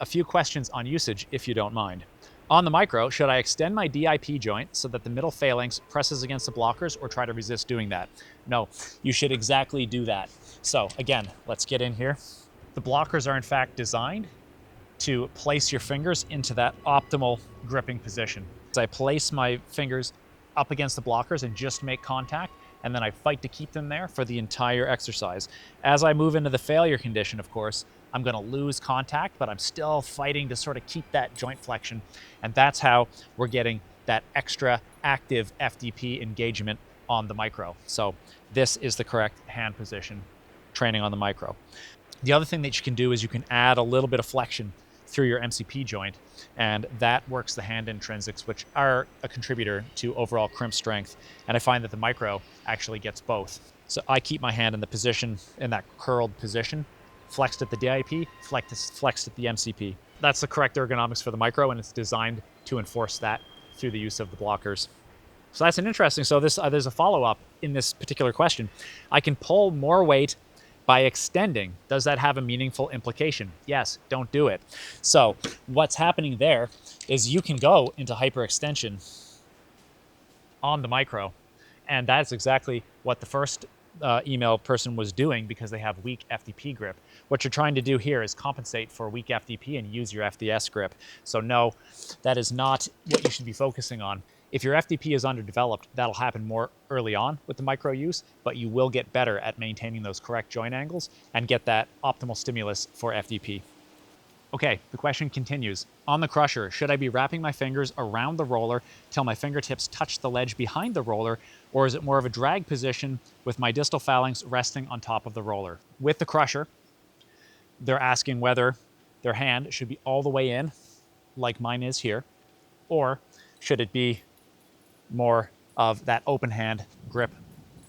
A few questions on usage, if you don't mind. On the micro, should I extend my DIP joint so that the middle phalanx presses against the blockers or try to resist doing that? No, you should exactly do that. So again, let's get in here. The blockers are in fact designed to place your fingers into that optimal gripping position. As I place my fingers up against the blockers and just make contact, and then I fight to keep them there for the entire exercise. As I move into the failure condition, of course, I'm going to lose contact, but I'm still fighting to sort of keep that joint flexion. And that's how we're getting that extra active FDP engagement on the micro. So this is the correct hand position training on the micro. The other thing that you can do is you can add a little bit of flexion through your MCP joint, and that works the hand intrinsics, which are a contributor to overall crimp strength. And I find that the micro actually gets both. So I keep my hand in the position, in that curled position, flexed at the DIP, flexed at the MCP. That's the correct ergonomics for the micro, and it's designed to enforce that through the use of the blockers. So that's an interesting, so there's a follow-up in this particular question. I can pull more weight by extending. Does that have a meaningful implication? Yes, don't do it. So what's happening there is you can go into hyperextension on the micro, and that's exactly what the first email person was doing because they have weak FDP grip. What you're trying to do here is compensate for weak FDP and use your FDS grip. So no, that is not what you should be focusing on. If your FDP is underdeveloped, that'll happen more early on with the micro use, but you will get better at maintaining those correct joint angles and get that optimal stimulus for FDP. Okay, the question continues. On the crusher, should I be wrapping my fingers around the roller till my fingertips touch the ledge behind the roller, or is it more of a drag position with my distal phalanx resting on top of the roller? With the crusher, they're asking whether their hand should be all the way in, like mine is here, or should it be more of that open hand grip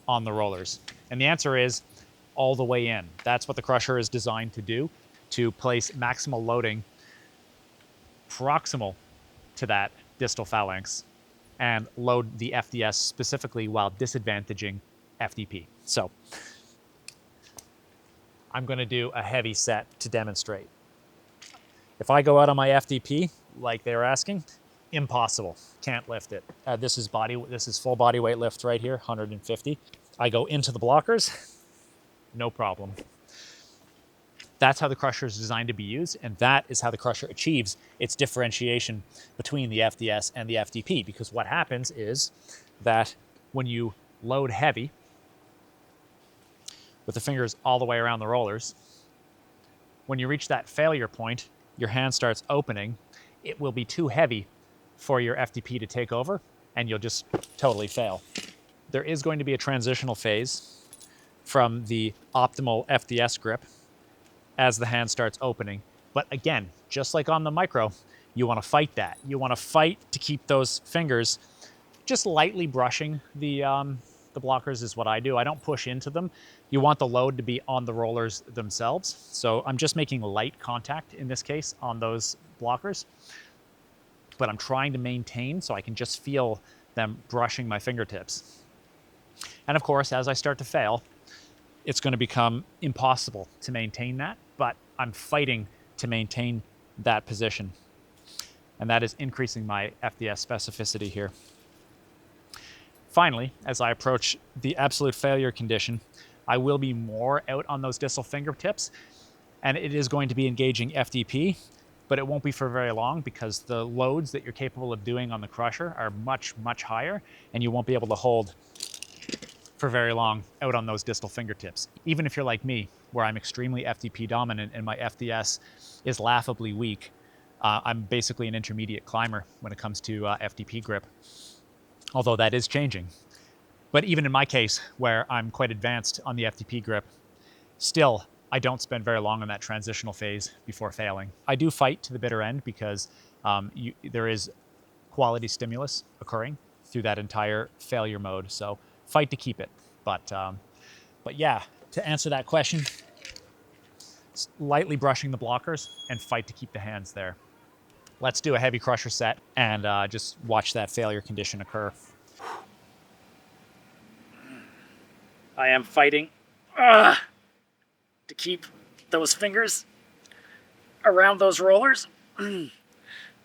on the rollers? And the answer is all the way in. That's what the crusher is designed to do, to place maximal loading proximal to that distal phalanx and load the FDS specifically while disadvantaging FDP. So I'm going to do a heavy set to demonstrate. If I go out on my FDP, like they were asking, impossible. Can't lift it. This is full body weight lift right here, 150. I go into the blockers, no problem. That's how the crusher is designed to be used, and that is how the crusher achieves its differentiation between the FDS and the FDP, because what happens is that when you load heavy with the fingers all the way around the rollers, when you reach that failure point, your hand starts opening, it will be too heavy for your FDP to take over, and you'll just totally fail. There is going to be a transitional phase from the optimal FDS grip as the hand starts opening. But again, just like on the micro, you want to fight that. You want to fight to keep those fingers just lightly brushing the blockers is what I do. I don't push into them. You want the load to be on the rollers themselves. So I'm just making light contact in this case on those blockers, but I'm trying to maintain so I can just feel them brushing my fingertips. And of course, as I start to fail, it's going to become impossible to maintain that, but I'm fighting to maintain that position. And that is increasing my FDS specificity here. Finally, as I approach the absolute failure condition, I will be more out on those distal fingertips, and it is going to be engaging FDP, but it won't be for very long because the loads that you're capable of doing on the crusher are much, much higher, and you won't be able to hold for very long out on those distal fingertips. Even if you're like me, where I'm extremely FDP dominant and my FDS is laughably weak, I'm basically an intermediate climber when it comes to FDP grip, although that is changing. But even in my case, where I'm quite advanced on the FDP grip, still, I don't spend very long on that transitional phase before failing. I do fight to the bitter end because there is quality stimulus occurring through that entire failure mode. So fight to keep it. But yeah, to answer that question, lightly brushing the blockers and fight to keep the hands there. Let's do a heavy crusher set and just watch that failure condition occur. I am fighting to keep those fingers around those rollers, my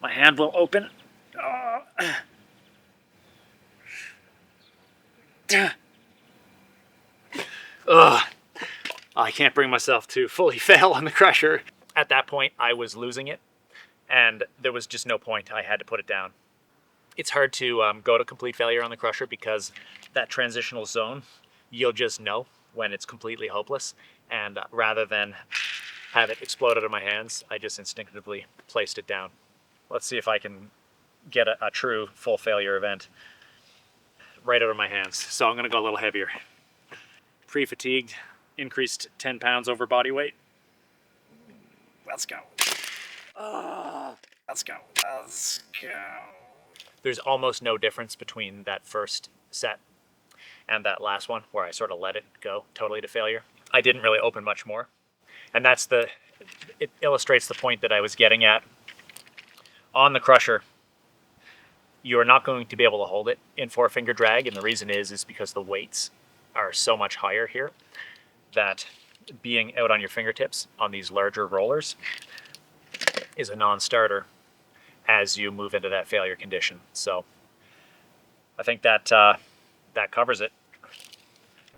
hand will open. I can't bring myself to fully fail on the crusher. At that point, I was losing it, and there was just no point. I had to put it down. It's hard to go to complete failure on the crusher because that transitional zone, you'll just know when it's completely hopeless. And rather than have it explode out of my hands, I just instinctively placed it down. Let's see if I can get a true full failure event right out of my hands. So I'm going to go a little heavier. Pre-fatigued, increased 10 pounds over body weight. Let's go. Let's go. Let's go. There's almost no difference between that first set and that last one where I sort of let it go totally to failure. I didn't really open much more. And it illustrates the point that I was getting at. On the crusher, you're not going to be able to hold it in 4-finger drag, and the reason is because the weights are so much higher here that being out on your fingertips on these larger rollers is a non-starter as you move into that failure condition. So I think that that covers it.